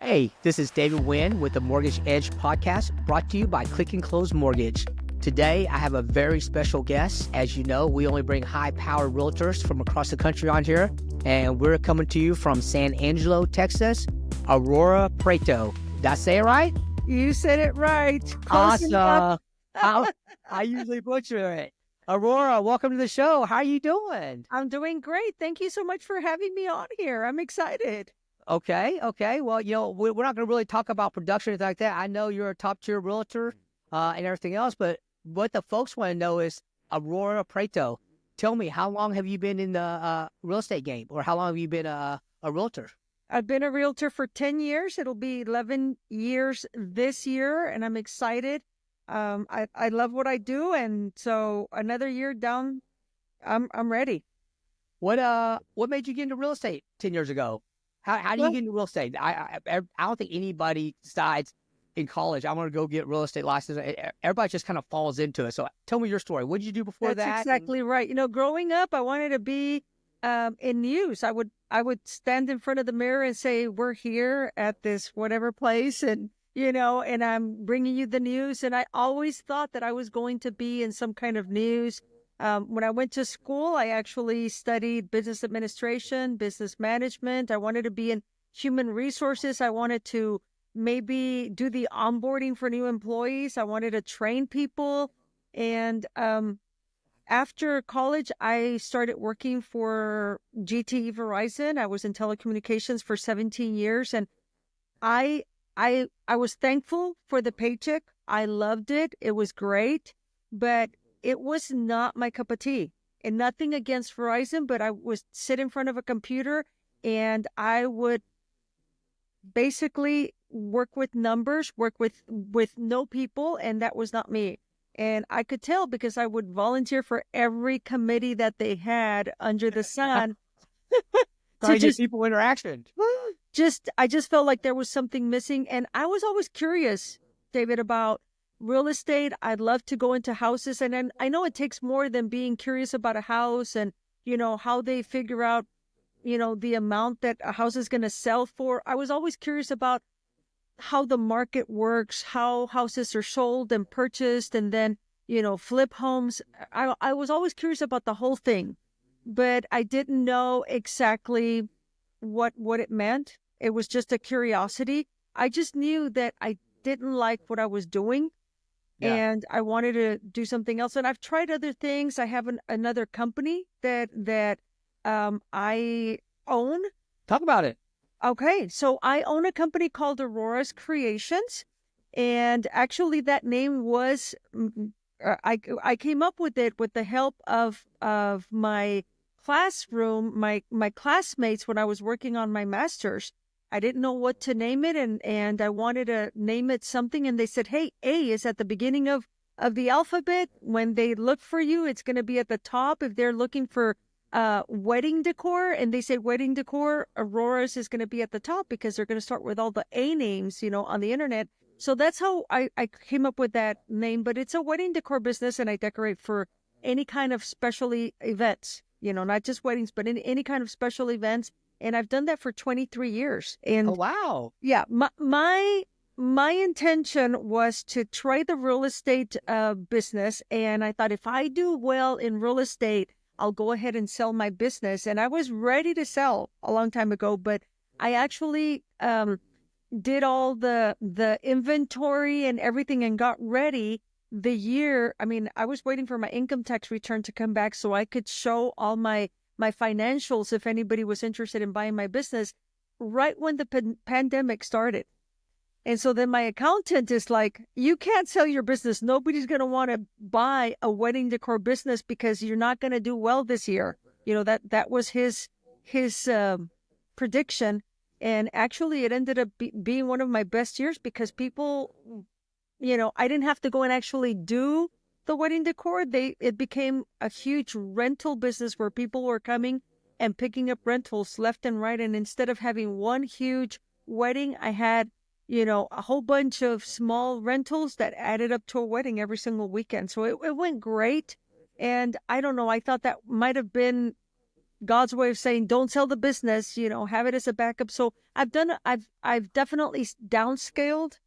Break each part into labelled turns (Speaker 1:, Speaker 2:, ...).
Speaker 1: Hey, this is David Nguyen with the Mortgage Edge podcast, brought to you by Click and Close Mortgage. Today, I have a very special guest. As you know, we only bring high-powered realtors from across the country on here, and we're coming to you from San Angelo, Texas, Aurora Prieto. Did I say it right?
Speaker 2: You said it right. Close
Speaker 1: Awesome. I usually butcher it. Aurora, welcome to the show. How are you doing?
Speaker 2: I'm doing great. Thank you so much for having me on here. I'm excited.
Speaker 1: Okay. Well, we're not going to really talk about production or anything like that. I know you're a top-tier realtor and everything else, but what the folks want to know is Aurora Prieto. Tell me, how long have you been in the real estate game, or how long have you been a realtor?
Speaker 2: I've been a realtor for 10 years. It'll be 11 years this year, and I'm excited. I love what I do, and so another year down, I'm ready.
Speaker 1: What made you get into real estate 10 years ago? How do you get into real estate? I don't think anybody decides in college, I'm going to go get real estate license. Everybody just kind of falls into it. So tell me your story. What did you do before that?
Speaker 2: That's exactly right. Growing up, I wanted to be in news. I would stand in front of the mirror and say, we're here at this whatever place, and and I'm bringing you the news. And I always thought that I was going to be in some kind of news. When I went to school, I actually studied business administration, business management. I wanted to be in human resources. I wanted to maybe do the onboarding for new employees. I wanted to train people. And after college, I started working for GTE Verizon. I was in telecommunications for 17 years. And I was thankful for the paycheck. I loved it. It was great. But it was not my cup of tea. And nothing against Verizon, but I would sit in front of a computer and I would basically work with numbers, work with no people, and that was not me. And I could tell because I would volunteer for every committee that they had under the sun.
Speaker 1: to just people interaction.
Speaker 2: I just felt like there was something missing. And I was always curious, David, about real estate. I'd love to go into houses. And then I know it takes more than being curious about a house and, how they figure out, the amount that a house is going to sell for. I was always curious about how the market works, how houses are sold and purchased, and then, flip homes. I was always curious about the whole thing, but I didn't know exactly what it meant. It was just a curiosity. I just knew that I didn't like what I was doing. Yeah. And I wanted to do something else. And I've tried other things. I have another company that I own.
Speaker 1: Talk about it.
Speaker 2: Okay. So I own a company called Aurora's Creations. And actually that name was, I came up with it with the help of my classroom, my classmates when I was working on my master's. I didn't know what to name it, and I wanted to name it something, and they said, hey, A is at the beginning of the alphabet. When they look for you, it's going to be at the top. If they're looking for wedding decor, and they say wedding decor, Aurora's is going to be at the top because they're going to start with all the A names, on the internet. So that's how I came up with that name, but it's a wedding decor business, and I decorate for any kind of special events, not just weddings, but any kind of special events. And I've done that for 23 years. And
Speaker 1: oh, wow.
Speaker 2: Yeah, my intention was to try the real estate business. And I thought if I do well in real estate, I'll go ahead and sell my business. And I was ready to sell a long time ago, but I actually did all the inventory and everything and got ready the year. I mean, I was waiting for my income tax return to come back so I could show all my financials if anybody was interested in buying my business right when the pandemic started. And so then my accountant is like, you can't sell your business. Nobody's going to want to buy a wedding decor business because you're not going to do well this year. That was his prediction. And actually it ended up being one of my best years because people, I didn't have to go and actually do the wedding decor. It became a huge rental business where people were coming and picking up rentals left and right. And instead of having one huge wedding, I had, a whole bunch of small rentals that added up to a wedding every single weekend. So it went great. And I don't know, I thought that might have been, God's way of saying, don't sell the business, have it as a backup. So I've definitely downscaled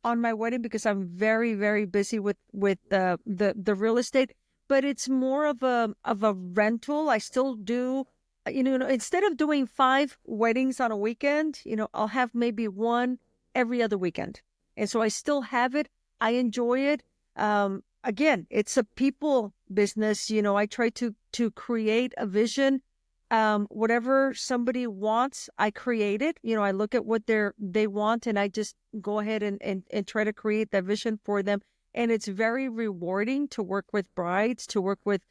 Speaker 2: on my wedding because I'm very, very busy with the real estate, but it's more of a rental. I still do, instead of doing 5 weddings on a weekend, I'll have maybe one every other weekend. And so I still have it. I enjoy it. Again, it's a people business. I try to create a vision. Whatever somebody wants, I create it. I look at what they want, and I just go ahead and try to create that vision for them. And it's very rewarding to work with brides, to work with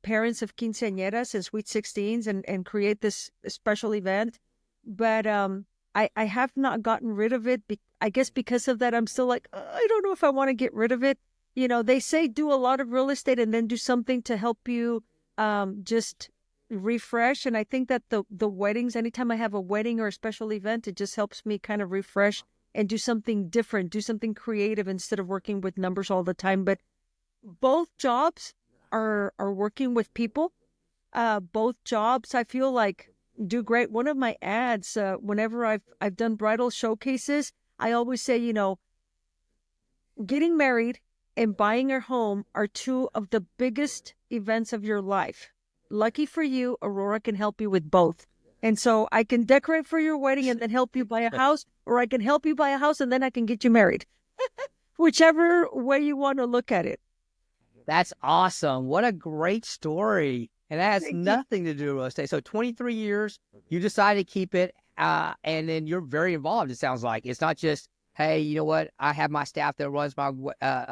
Speaker 2: parents of quinceañeras and sweet 16s, and create this special event. But I have not gotten rid of it. I guess because of that, I'm still like, I don't know if I want to get rid of it. They say do a lot of real estate and then do something to help you just refresh. And I think that the weddings, anytime I have a wedding or a special event, it just helps me kind of refresh and do something different, do something creative instead of working with numbers all the time. But both jobs are working with people. Both jobs, I feel like, do great. One of my ads, whenever I've done bridal showcases, I always say, getting married and buying a home are two of the biggest events of your life. Lucky for you, Aurora can help you with both. And so I can decorate for your wedding and then help you buy a house, or I can help you buy a house and then I can get you married. Whichever way you want to look at it.
Speaker 1: That's awesome. What a great story. And that has nothing to do with real estate. So 23 years, you decided to keep it, and then you're very involved, it sounds like. It's not just, hey, you know what, I have my staff that runs my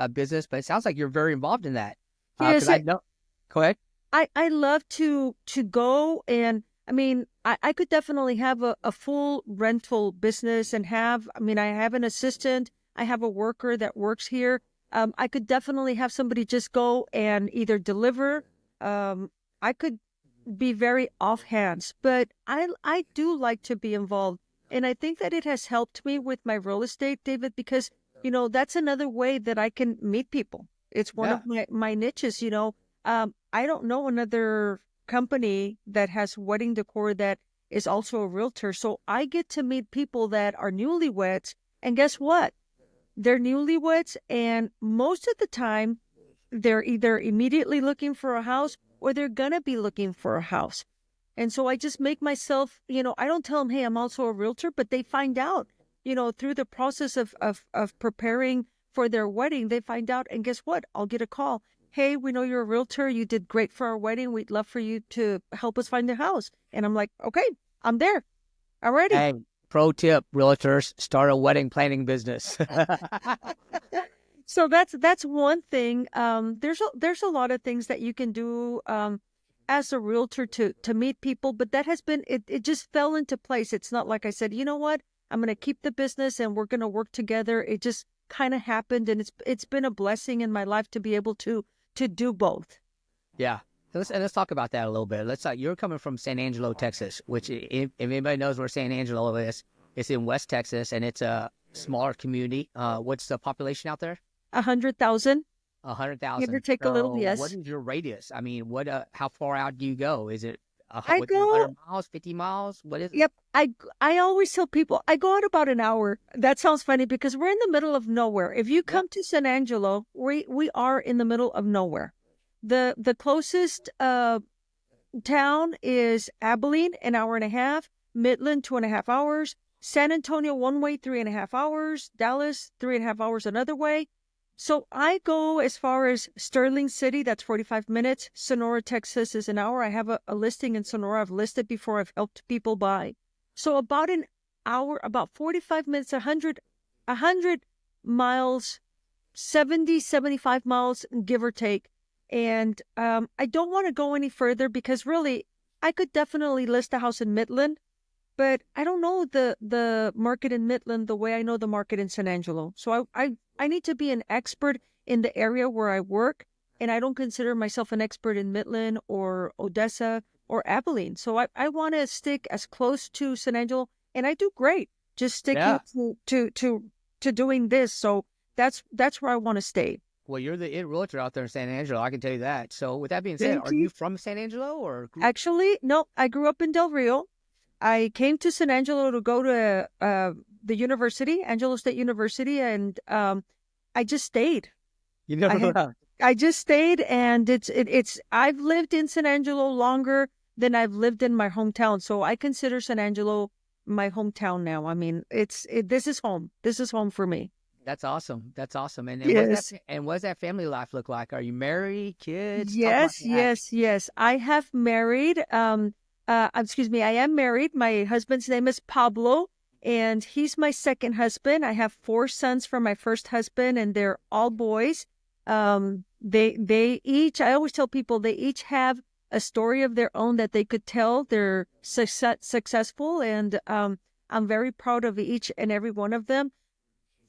Speaker 1: business, but it sounds like you're very involved in that.
Speaker 2: Yes,
Speaker 1: I know. Go ahead.
Speaker 2: I love to go, and I mean, I could definitely have a full rental business and I have an assistant, I have a worker that works here. I could definitely have somebody just go and either deliver. I could be very offhands, but I do like to be involved. And I think that it has helped me with my real estate, David, because, that's another way that I can meet people. It's one of my niches, I don't know another company that has wedding decor that is also a realtor. So I get to meet people that are newlyweds. And guess what? They're newlyweds. And most of the time, they're either immediately looking for a house or they're going to be looking for a house. And so I just make myself, I don't tell them, hey, I'm also a realtor, but they find out, through the process of preparing for their wedding, they find out. And guess what? I'll get a call. Hey, we know you're a realtor. You did great for our wedding. We'd love for you to help us find a house. And I'm like, okay, I'm there. I'm ready.
Speaker 1: Hey, pro tip, realtors, start a wedding planning business.
Speaker 2: So that's one thing. There's a lot of things that you can do as a realtor to meet people, but that has been, it just fell into place. It's not like I said, you know what, I'm going to keep the business and we're going to work together. It just kind of happened, and it's been a blessing in my life to be able to do both.
Speaker 1: Yeah. Let's talk about that a little bit. You're coming from San Angelo, Texas, which if anybody knows where San Angelo is, it's in West Texas, and it's a smaller community. What's the population out there?
Speaker 2: 100,000.
Speaker 1: 100,000.
Speaker 2: Give or take a little, yes.
Speaker 1: What is your radius? I mean, how far out do you go? Is it
Speaker 2: 100
Speaker 1: miles, 50 miles? What is it?
Speaker 2: Yep. I always tell people I go out about an hour. That sounds funny because we're in the middle of nowhere. If you come to San Angelo, we are in the middle of nowhere. The closest town is Abilene, an hour and a half. Midland, 2.5 hours. San Antonio, one way, 3.5 hours. Dallas, 3.5 hours another way. So I go as far as Sterling City, that's 45 minutes. Sonora, Texas is an hour. I have a listing in Sonora. I've listed before. I've helped people buy. So about an hour, about 45 minutes, 100 miles, 70, 75 miles, give or take. And I don't want to go any further because really, I could definitely list a house in Midland, but I don't know the market in Midland the way I know the market in San Angelo. So I need to be an expert in the area where I work, and I don't consider myself an expert in Midland or Odessa or Abilene. So I want to stick as close to San Angelo, and I do great just sticking to doing this. So that's where I want to stay.
Speaker 1: Well, you're the it realtor out there in San Angelo. I can tell you that. So, with that being said,
Speaker 2: Thank
Speaker 1: are you
Speaker 2: you.
Speaker 1: from San Angelo or?
Speaker 2: Actually, no, I grew up in Del Rio. I came to San Angelo to go to the university, Angelo State University, and I just stayed.
Speaker 1: You
Speaker 2: I
Speaker 1: never
Speaker 2: had,
Speaker 1: left.
Speaker 2: I just stayed, and it's. I've lived in San Angelo longer than I've lived in my hometown, so I consider San Angelo my hometown now. I mean, this is home. This is home for me.
Speaker 1: That's awesome. That's awesome. And
Speaker 2: Yes.
Speaker 1: what does that family life look like? Are you married, kids? Talk about
Speaker 2: Yes,
Speaker 1: that.
Speaker 2: yes, yes. I have married. Excuse me. I am married. My husband's name is Pablo, and he's my second husband. I have four sons from my first husband, and they're all boys. They each. I always tell people they each have a story of their own that they could tell. They're successful, and I'm very proud of each and every one of them.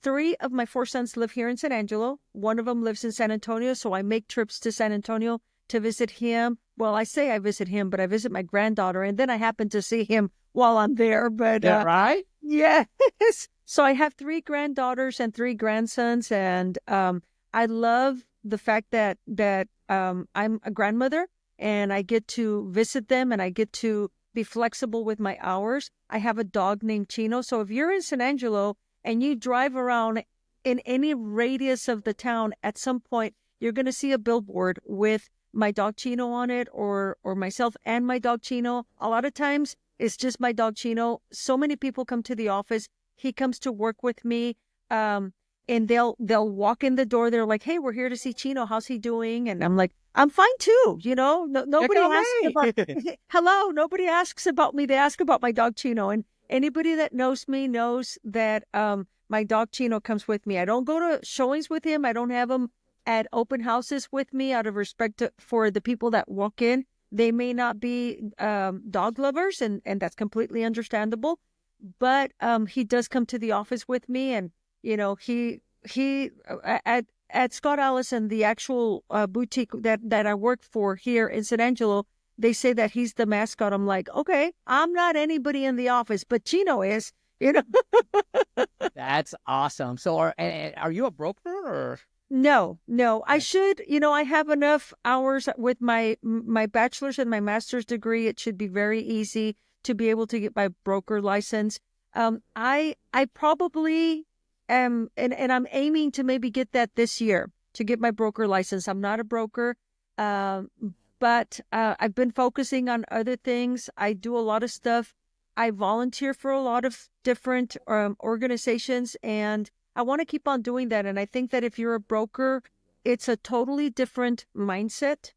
Speaker 2: Three of my four sons live here in San Angelo. One of them lives in San Antonio, so I make trips to San Antonio to visit him. Well, I say I visit him, but I visit my granddaughter, and then I happen to see him while I'm there. But
Speaker 1: Yeah, right?
Speaker 2: yes, so I have three granddaughters and three grandsons, and I love the fact that I'm a grandmother and I get to visit them and I get to be flexible with my hours. I have a dog named Chino, so if you're in San Angelo and you drive around in any radius of the town, at some point you're going to see a billboard with my dog Chino on it, or myself and my dog Chino. A lot of times it's just my dog Chino. So many people come to the office. He comes to work with me, and they'll walk in the door. They're like, "Hey, we're here to see Chino. How's he doing?" And I'm like, "I'm fine too." No,
Speaker 1: Check
Speaker 2: nobody
Speaker 1: out
Speaker 2: asks about
Speaker 1: me.
Speaker 2: hello. Nobody asks about me. They ask about my dog Chino, and anybody that knows me knows that my dog Chino comes with me. I don't go to showings with him. I don't have him at open houses with me out of respect for the people that walk in. They may not be dog lovers, and that's completely understandable. But he does come to the office with me, and at Scott Allison, the actual boutique that I work for here in San Angelo, they say that he's the mascot. I'm like, okay, I'm not anybody in the office, but Chino is, you know.
Speaker 1: That's awesome. So, are you a broker or?
Speaker 2: No, no, I
Speaker 1: Yeah.
Speaker 2: should, I have enough hours with my bachelor's and my master's degree. It should be very easy to be able to get my broker license. I probably am, and I'm aiming to maybe get that this year to get my broker license. I'm not a broker, um, but I've been focusing on other things. I do a lot of stuff. I volunteer for a lot of different organizations, and I want to keep on doing that. And I think that if you're a broker, it's a totally different mindset.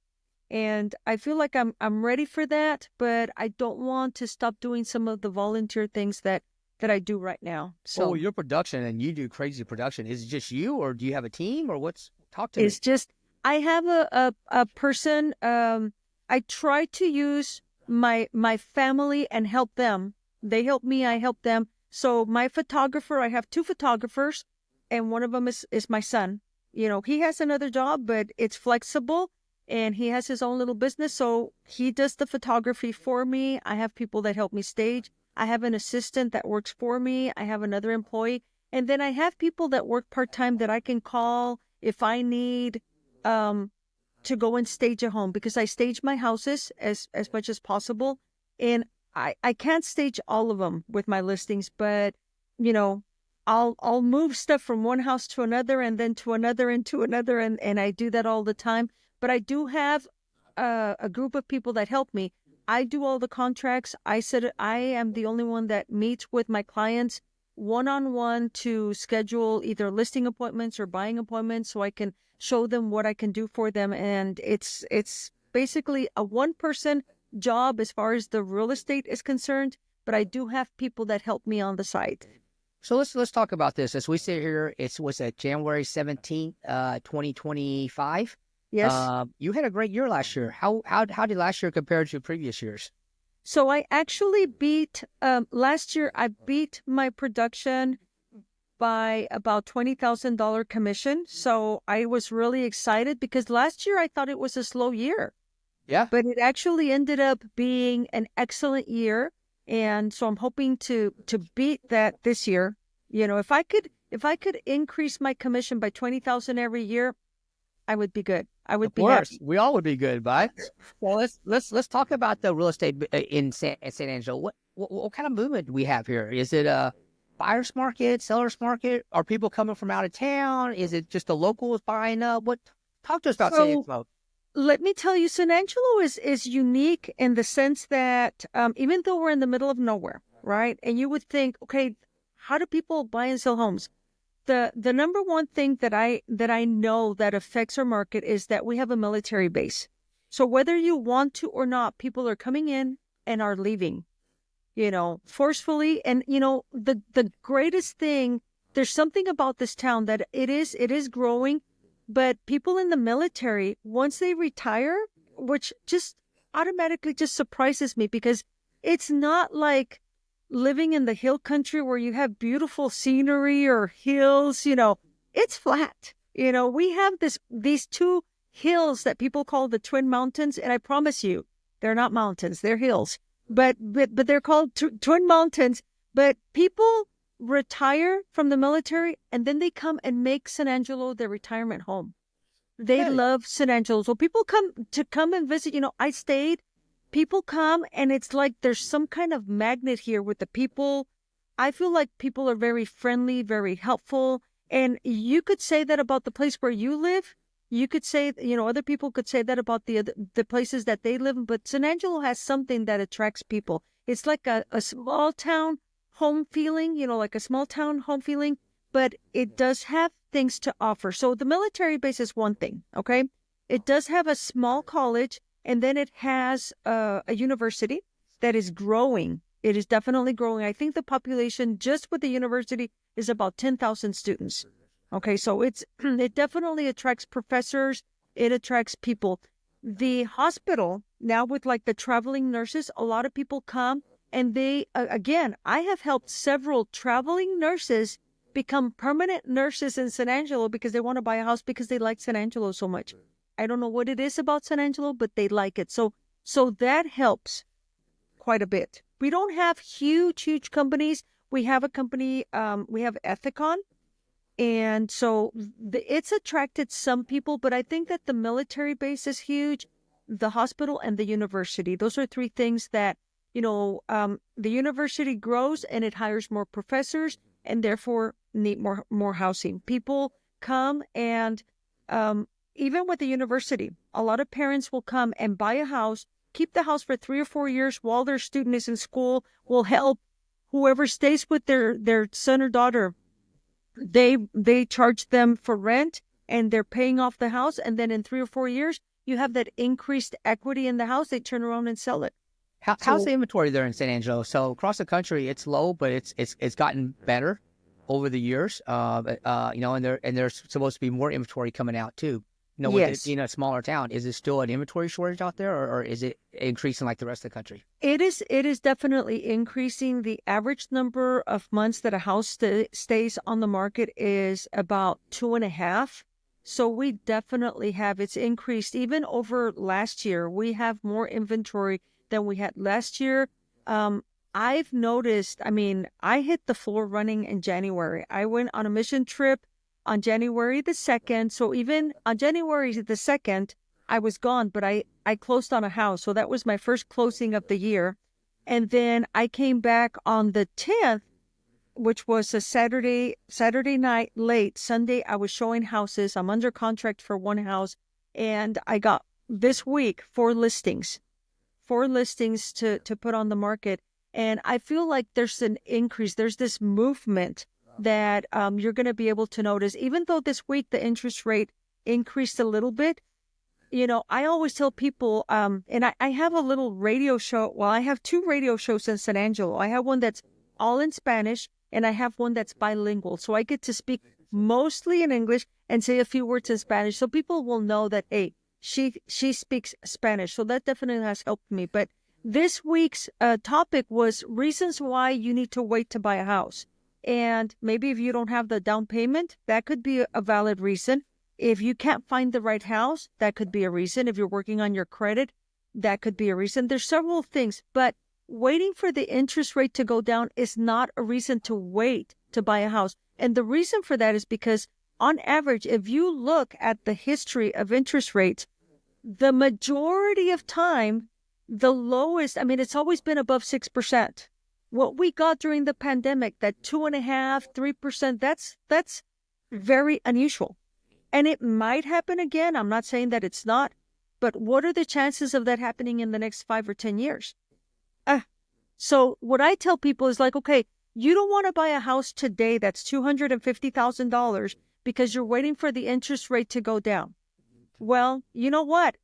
Speaker 2: And I feel like I'm ready for that, but I don't want to stop doing some of the volunteer things that I do right now.
Speaker 1: Oh,
Speaker 2: So
Speaker 1: your production and you do crazy production. Is it just you or do you have a team or what's? Talk to
Speaker 2: it's
Speaker 1: me.
Speaker 2: just I have a person. I try to use my family and help them. They help me, I help them. So my photographer, I have two photographers, and one of them is my son. He has another job, but it's flexible, and he has his own little business. So he does the photography for me. I have people that help me stage. I have an assistant that works for me. I have another employee. And then I have people that work part-time that I can call if I need um, to go and stage a home, because I stage my houses as much as possible. And I can't stage all of them with my listings, but you know, I'll move stuff from one house to another and then to another and to another, and I do that all the time. But I do have a group of people that help me. I do all the contracts. I am the only one that meets with my clients one-on-one to schedule either listing appointments or buying appointments so I can show them what I can do for them. And it's basically a one-person job as far as the real estate is concerned, but I do have people that help me on the side.
Speaker 1: So let's talk about this as we sit here. It's was at January 17th, 2025.
Speaker 2: Yes.
Speaker 1: You had a great year last year. How did last year compare to previous years?
Speaker 2: So I actually beat last year. I beat my production by about $20,000 commission. So I was really excited because last year I thought it was a slow year,
Speaker 1: Yeah.
Speaker 2: but it actually ended up being an excellent year. And so I'm hoping to beat that this year. If I could increase my commission by 20,000 every year, I would be good. I would
Speaker 1: Of
Speaker 2: be
Speaker 1: course,
Speaker 2: happy.
Speaker 1: we all would be good, right? Well, let's talk about the real estate in San Angelo. What kind of movement do we have here? Is it a buyer's market, seller's market? Are people coming from out of town? Is it just the locals buying up? What? Talk to us about San
Speaker 2: So
Speaker 1: Angelo.
Speaker 2: let me tell you, San Angelo is unique in the sense that even though we're in the middle of nowhere, right? And you would think, okay, how do people buy and sell homes? The number one thing that I know that affects our market is that we have a military base. So whether you want to or not, people are coming in and are leaving, forcefully. And the greatest thing, there's something about this town that it is growing, but people in the military, once they retire, which just automatically just surprises me because it's not like living in the hill country where you have beautiful scenery or hills, it's flat. We have these two hills that people call the Twin Mountains, and I promise you, they're not mountains, they're hills. But they're called Twin Mountains. But people retire from the military and then they come and make San Angelo their retirement home. They
Speaker 1: Hey,
Speaker 2: love San Angelo. So people come and visit. I stayed. People come and it's like there's some kind of magnet here with the people. I feel like people are very friendly, very helpful. And you could say that about the place where you live. You could say, other people could say that about the places that they live in. But San Angelo has something that attracts people. It's like a small town home feeling, like a small town home feeling, but it does have things to offer. So the military base is one thing, okay? It does have a small college, and then it has a university that is growing. It is definitely growing. I think the population just with the university is about 10,000 students. Okay, so it definitely attracts professors. It attracts people. The hospital now with like the traveling nurses, a lot of people come and they, again, I have helped several traveling nurses become permanent nurses in San Angelo because they want to buy a house because they like San Angelo so much. I don't know what it is about San Angelo, but they like it. So that helps quite a bit. We don't have huge companies. We have a company, we have Ethicon. And so it's attracted some people, but I think that the military base is huge, the hospital and the university. Those are three things that, the university grows and it hires more professors and therefore need more housing. People come and even with the university, a lot of parents will come and buy a house, keep the house for 3 or 4 years while their student is in school, will help whoever stays with their son or daughter. They charge them for rent and they're paying off the house. And then in 3 or 4 years, you have that increased equity in the house. They turn around and sell it.
Speaker 1: how's
Speaker 2: So
Speaker 1: the inventory there in San Angelo? So across the country, it's low, but it's gotten better over the years. And there's supposed to be more inventory coming out too. With it
Speaker 2: yes,
Speaker 1: being a smaller town, is it still an inventory shortage out there, or is it increasing like the rest of the country?
Speaker 2: it is definitely increasing. The average number of months that a house stays on the market is about 2.5. So we definitely have, it's increased even over last year. We have more inventory than we had last year. I've noticed, I hit the floor running in January. I went on a mission trip on January the 2nd. So even on January the 2nd, I was gone, but I closed on a house. So that was my first closing of the year. And then I came back on the 10th, which was a Saturday night late. Sunday, I was showing houses. I'm under contract for one house. And I got this week 4 listings to put on the market. And I feel like there's an increase. There's this movement that you're going to be able to notice. Even though this week the interest rate increased a little bit, I always tell people, and I have a little radio show. Well, I have 2 radio shows in San Angelo. I have one that's all in Spanish, and I have one that's bilingual. So I get to speak mostly in English and say a few words in Spanish. So people will know that, hey, she speaks Spanish. So that definitely has helped me. But this week's topic was reasons why you need to wait to buy a house. And maybe if you don't have the down payment, that could be a valid reason. If you can't find the right house, that could be a reason. If you're working on your credit, that could be a reason. There's several things, but waiting for the interest rate to go down is not a reason to wait to buy a house. And the reason for that is because on average, if you look at the history of interest rates, the majority of time, the lowest, I mean, it's always been above 6%. What we got during the pandemic, that 2.5%, 3%, that's very unusual. And it might happen again. I'm not saying that it's not, but what are the chances of that happening in the next 5 or 10 years? So what I tell people is like, okay, you don't want to buy a house today that's $250,000 because you're waiting for the interest rate to go down. Well, you know what?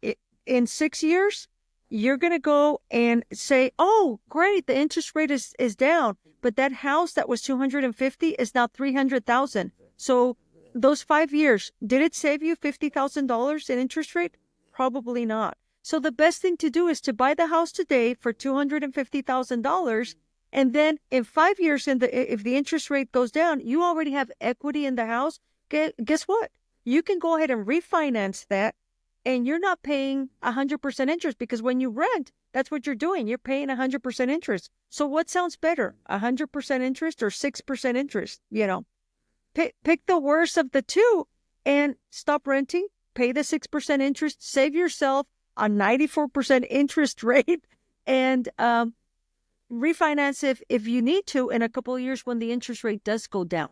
Speaker 2: In 6 years, you're going to go and say, oh, great, the interest rate is down, but that house that was 250 is now 300,000. So those 5 years, did it save you $50,000 in interest rate? Probably not. So the best thing to do is to buy the house today for $250,000. And then in 5 years, if the interest rate goes down, you already have equity in the house. Guess what? You can go ahead and refinance that, and you're not paying 100% interest, because when you rent, that's what you're doing. You're paying 100% interest. So what sounds better, 100% interest or 6% interest? Pick the worst of the two and stop renting, pay the 6% interest, save yourself a 94% interest rate, and refinance if you need to in a couple of years when the interest rate does go down.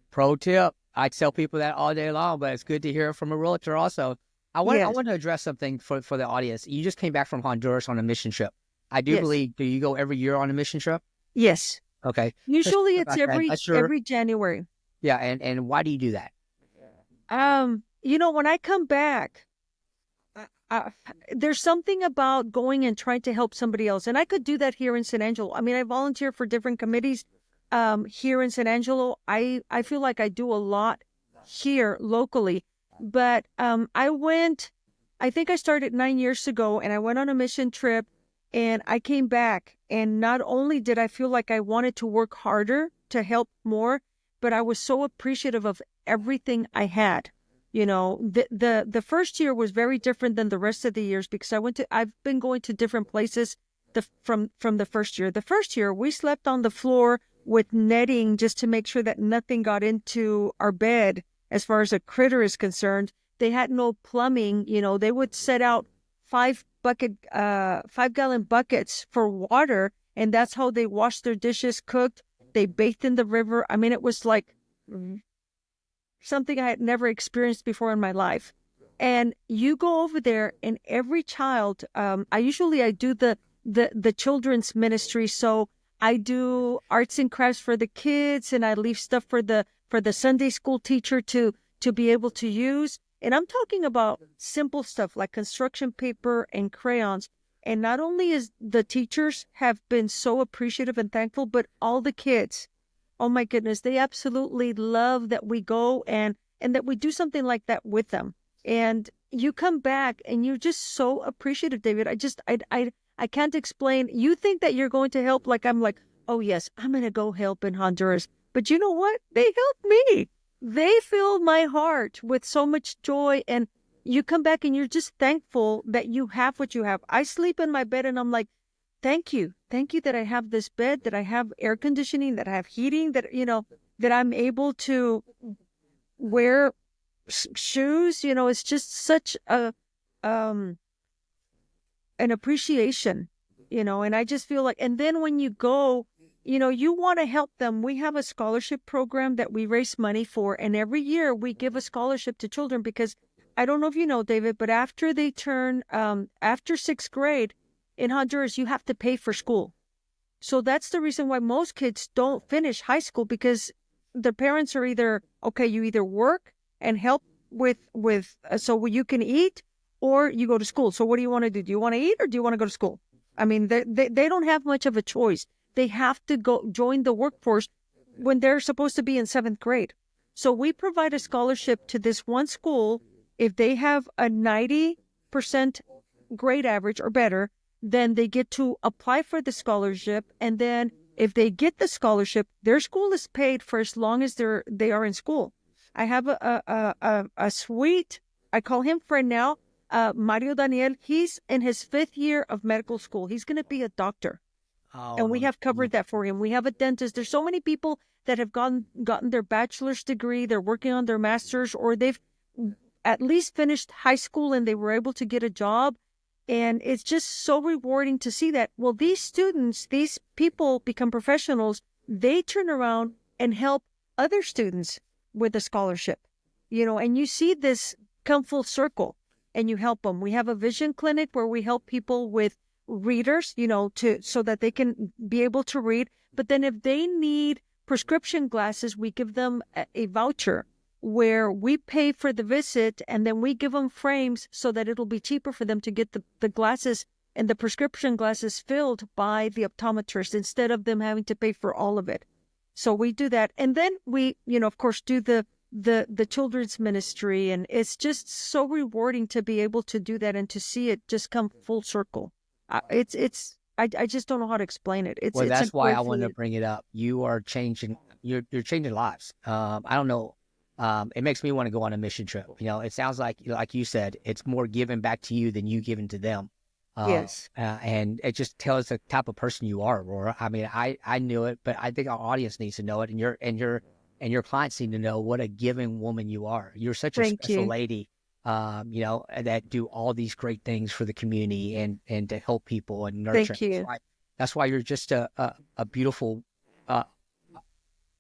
Speaker 1: Pro tip. I tell people that all day long, but it's good to hear it from a realtor also. I want to address something for the audience. You just came back from Honduras on a mission trip. I do believe, do you go every year on a mission trip?
Speaker 2: Yes.
Speaker 1: Okay.
Speaker 2: Usually it's every January.
Speaker 1: Yeah, and why do you do that?
Speaker 2: When I come back, there's something about going and trying to help somebody else. And I could do that here in San Angelo. I mean, I volunteer for different committees here in San Angelo. I feel like I do a lot here locally. But I think I started 9 years ago, and I went on a mission trip, and I came back. And not only did I feel like I wanted to work harder to help more, but I was so appreciative of everything I had. The first year was very different than the rest of the years, because I've been going to different places from the first year. The first year we slept on the floor with netting just to make sure that nothing got into our bed as far as a critter is concerned. They had no plumbing. They would set out 5-gallon buckets for water, and that's how they washed their dishes, cooked. They bathed in the river. I mean, it was like something I had never experienced before in my life. And you go over there, and every child, I do the children's ministry. So I do arts and crafts for the kids, and I leave stuff for the Sunday school teacher to be able to use. And I'm talking about simple stuff like construction paper and crayons. And not only is the teachers have been so appreciative and thankful, but all the kids, oh my goodness, they absolutely love that we go and that we do something like that with them. And you come back and you're just so appreciative, David. I can't explain. You think that you're going to help, like I'm like, oh yes, I'm going to go help in Honduras. But you know what? They helped me. They filled my heart with so much joy. And you come back and you're just thankful that you have what you have. I sleep in my bed and I'm like, thank you. Thank you that I have this bed, that I have air conditioning, that I have heating, that I'm able to wear shoes. It's just such an appreciation, and I just feel like, and then when you go, you want to help them. We have a scholarship program that we raise money for, and every year we give a scholarship to children, because I don't know if you know, David, but after they turn, after 6th grade in Honduras, you have to pay for school. So that's the reason why most kids don't finish high school, because the parents are either, okay, you either work and help with so you can eat, or you go to school. So what do you want to do? Do you want to eat, or do you want to go to school? I mean, they don't have much of a choice. They have to go join the workforce when they're supposed to be in 7th grade. So we provide a scholarship to this one school. If they have a 90% grade average or better, then they get to apply for the scholarship. And then if they get the scholarship, their school is paid for as long as they are in school. I have a sweet, I call him friend now, Mario Daniel. He's in his 5th year of medical school. He's going to be a doctor. And we have covered that for him. We have a dentist. There's so many people that have gotten their bachelor's degree, they're working on their master's, or they've at least finished high school and they were able to get a job. And it's just so rewarding to see that. Well, these students, these people become professionals, they turn around and help other students with a scholarship, and you see this come full circle and you help them. We have a vision clinic where we help people with readers, so that they can be able to read. But then if they need prescription glasses, we give them a voucher where we pay for the visit and then we give them frames so that it'll be cheaper for them to get the glasses and the prescription glasses filled by the optometrist instead of them having to pay for all of it. So we do that. And then we, of course, do the children's ministry. And it's just so rewarding to be able to do that and to see it just come full circle. I just don't know how to explain it.
Speaker 1: Well, that's why I wanted to bring it up. You are changing, you're changing lives. I don't know. It makes me want to go on a mission trip. It sounds like you said, it's more giving back to you than you giving to them.
Speaker 2: Yes.
Speaker 1: And it just tells the type of person you are, Aurora. I mean, I knew it, but I think our audience needs to know it, and your clients need to know what a giving woman you are. You're such a special lady, that do all these great things for the community and to help people and nurture.
Speaker 2: Thank you.
Speaker 1: That's why you're just a beautiful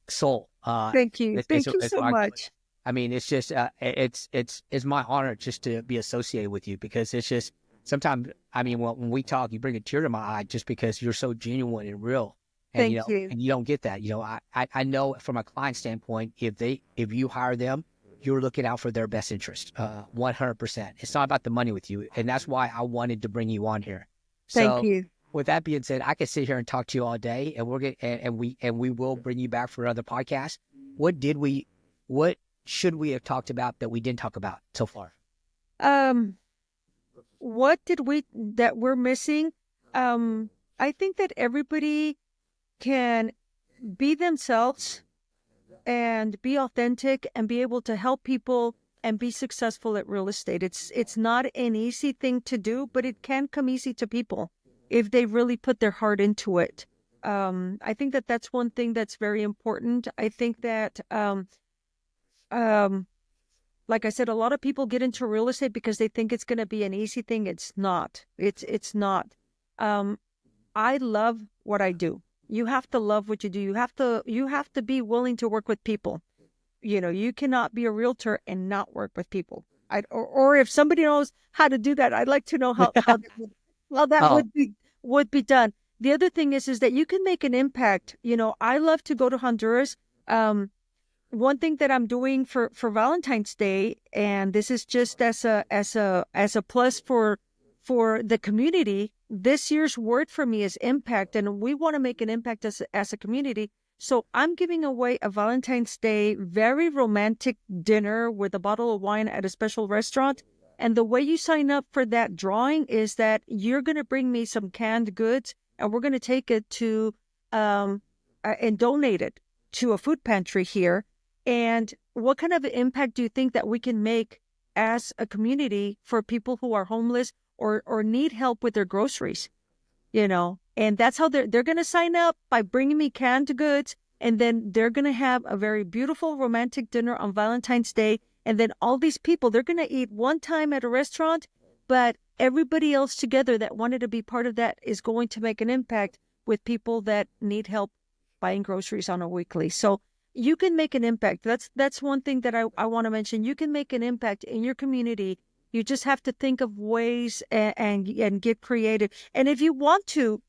Speaker 1: soul.
Speaker 2: Thank you. Thank you so much.
Speaker 1: I mean, it's just it's my honor just to be associated with you, because it's just sometimes, I mean, when we talk, you bring a tear to my eye just because you're so genuine and real. And,
Speaker 2: Thank you.
Speaker 1: And you don't get that. I know from a client standpoint, if you hire them, you're looking out for their best interest, 100%. It's not about the money with you, and that's why I wanted to bring you on here.
Speaker 2: Thank you.
Speaker 1: With that being said, I could sit here and talk to you all day, and we will bring you back for another podcast. What should we have talked about that we didn't talk about so far?
Speaker 2: What that we're missing? I think that everybody can be themselves and be authentic and be able to help people and be successful at real estate. It's not an easy thing to do, but it can come easy to people if they really put their heart into it. I think that that's one thing that's very important. I think that, like I said, a lot of people get into real estate because they think it's going to be an easy thing. It's not. It's not. I love what I do. You have to love what you do. You have to be willing to work with people. You cannot be a realtor and not work with people. Or if somebody knows how to do that, I'd like to know how that would be done. The other thing is that you can make an impact. I love to go to Honduras. One thing that I'm doing for Valentine's Day, and this is just as a plus for the community. This year's word for me is impact, and we want to make an impact as a community. So I'm giving away a Valentine's Day very romantic dinner with a bottle of wine at a special restaurant. And the way you sign up for that drawing is that you're going to bring me some canned goods, and we're going to take it to and donate it to a food pantry here. And what kind of impact do you think that we can make as a community for people who are homeless or need help with their groceries? And that's how they're going to sign up, by bringing me canned goods. And then they're going to have a very beautiful romantic dinner on Valentine's Day. And then all these people, they're going to eat one time at a restaurant, but everybody else together that wanted to be part of that is going to make an impact with people that need help buying groceries on a weekly. So you can make an impact. That's one thing that I want to mention. You can make an impact in your community. You just have to think of ways and get creative. And if you want to,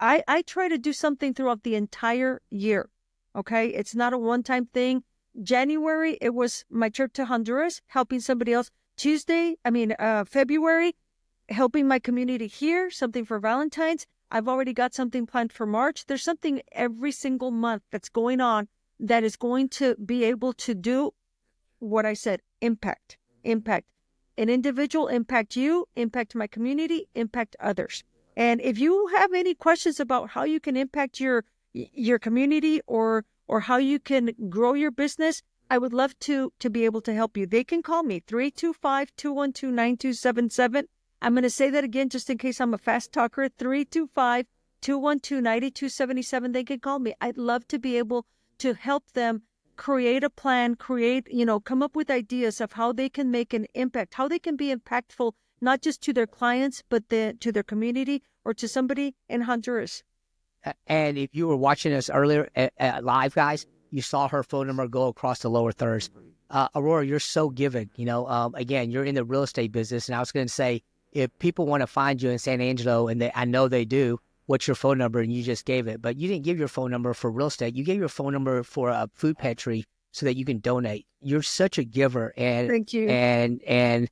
Speaker 2: I try to do something throughout the entire year. Okay. It's not a one-time thing. January, it was my trip to Honduras, helping somebody else. February, helping my community here, something for Valentine's. I've already got something planned for March. There's something every single month that's going on that is going to be able to do what I said, impact. An individual, impact you, impact my community, impact others. And if you have any questions about how you can impact your community or how you can grow your business, I would love to be able to help you. They can call me, 325-212-9277. I'm going to say that again just in case I'm a fast talker, 325-212-9277. They can call me. I'd love to be able to help them create a plan, come up with ideas of how they can make an impact, how they can be impactful, not just to their clients, but to their community or to somebody in Honduras.
Speaker 1: And if you were watching us earlier live, guys, you saw her phone number go across the lower thirds. Aurora, you're so giving. Again, you're in the real estate business, and I was going to say, if people want to find you in San Angelo, and I know they do, what's your phone number? And you just gave it, but you didn't give your phone number for real estate. You gave your phone number for a food pantry so that you can donate. You're such a giver, and
Speaker 2: Thank you.
Speaker 1: And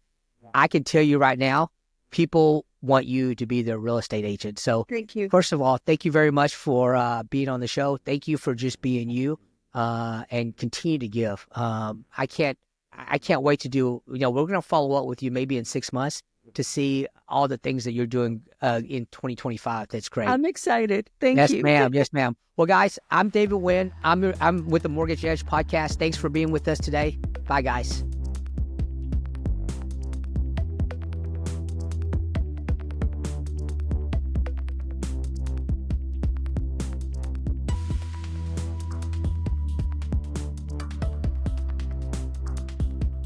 Speaker 1: I can tell you right now, people want you to be their real estate agent. So
Speaker 2: thank you.
Speaker 1: First of all, thank you very much for being on the show. Thank you for just being you, and continue to give. I can't wait to do, we're going to follow up with you maybe in 6 months to see all the things that you're doing in 2025. That's great.
Speaker 2: I'm excited. Thank you.
Speaker 1: Yes, ma'am. Yes, ma'am. Well, guys, I'm David Nguyen. I'm with the Mortgage Edge podcast. Thanks for being with us today. Bye, guys.